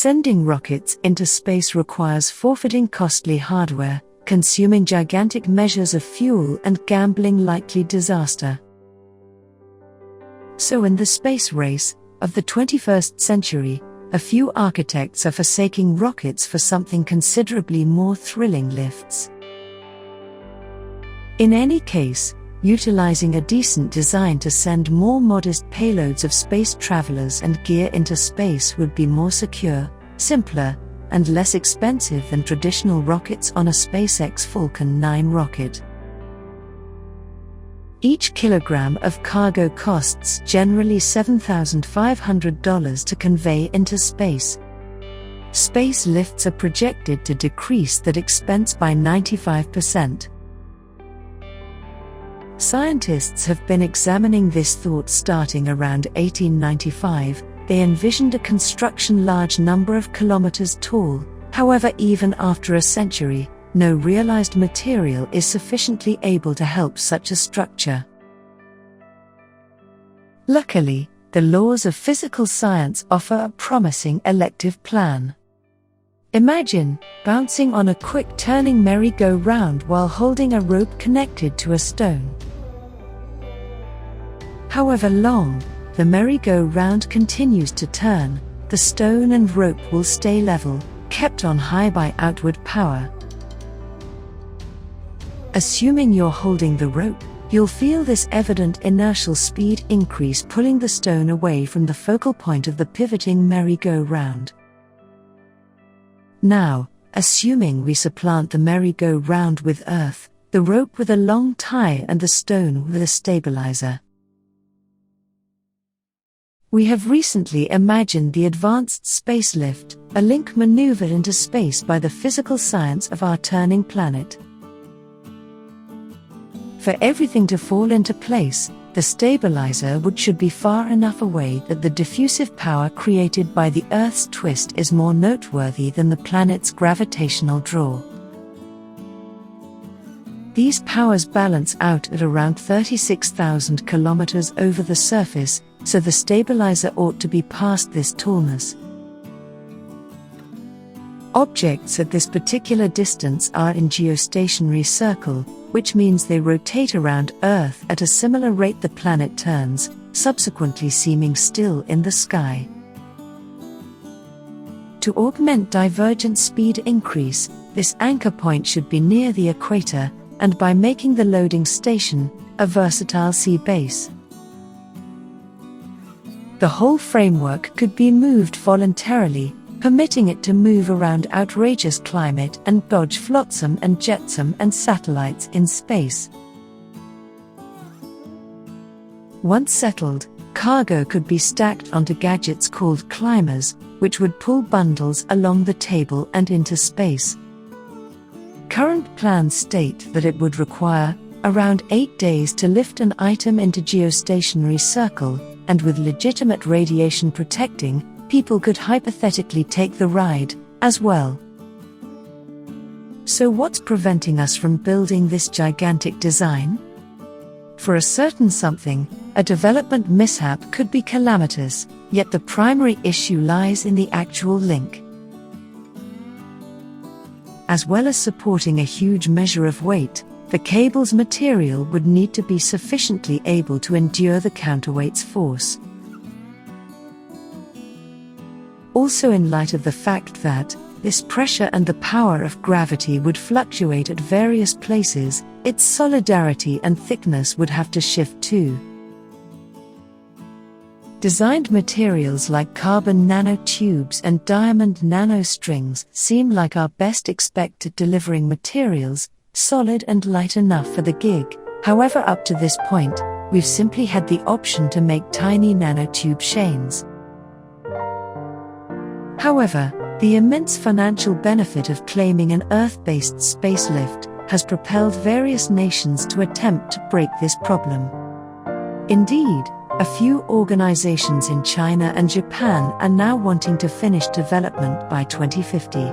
Sending rockets into space requires forfeiting costly hardware, consuming gigantic measures of fuel and gambling likely disaster. So in the space race of the 21st century, a few architects are forsaking rockets for something considerably more thrilling: lifts. In any case, utilizing a decent design to send more modest payloads of space travelers and gear into space would be more secure, simpler, and less expensive than traditional rockets on a SpaceX Falcon 9 rocket. Each kilogram of cargo costs generally $7,500 to convey into space. Space lifts are projected to decrease that expense by 95%. Scientists have been examining this thought starting around 1895. They envisioned a construction large number of kilometers tall. However, even after a century, no realized material is sufficiently able to help such a structure. Luckily, the laws of physical science offer a promising elective plan. Imagine bouncing on a quick-turning merry-go-round while holding a rope connected to a stone. However long the merry-go-round continues to turn, the stone and rope will stay level, kept on high by outward power. Assuming you're holding the rope, you'll feel this evident inertial speed increase pulling the stone away from the focal point of the pivoting merry-go-round. Now, assuming we supplant the merry-go-round with Earth, the rope with a long tie and the stone with a stabilizer. We have recently imagined the advanced space lift, a link maneuvered into space by the physical science of our turning planet. For everything to fall into place, the stabilizer should be far enough away that the diffusive power created by the Earth's twist is more noteworthy than the planet's gravitational draw. These powers balance out at around 36,000 kilometers over the surface, so the stabilizer ought to be past this tallness. Objects at this particular distance are in geostationary circle, which means they rotate around Earth at a similar rate the planet turns, subsequently seeming still in the sky. To augment divergent speed increase, this anchor point should be near the equator, and by making the loading station a versatile sea base. The whole framework could be moved voluntarily, permitting it to move around outrageous climate and dodge flotsam and jetsam and satellites in space. Once settled, cargo could be stacked onto gadgets called climbers, which would pull bundles along the table and into space. Current plans state that it would require around 8 days to lift an item into geostationary circle, and with legitimate radiation protecting, people could hypothetically take the ride, as well. So what's preventing us from building this gigantic design? For a certain something, a development mishap could be calamitous, yet the primary issue lies in the actual link. As well as supporting a huge measure of weight, the cable's material would need to be sufficiently able to endure the counterweight's force. Also, in light of the fact that this pressure and the power of gravity would fluctuate at various places, its solidarity and thickness would have to shift too. Designed materials like carbon nanotubes and diamond nanostrings seem like our best expected delivering materials, solid and light enough for the gig. However, up to this point, we've simply had the option to make tiny nanotube chains. However, the immense financial benefit of claiming an Earth-based spacelift has propelled various nations to attempt to break this problem. Indeed, a few organizations in China and Japan are now wanting to finish development by 2050.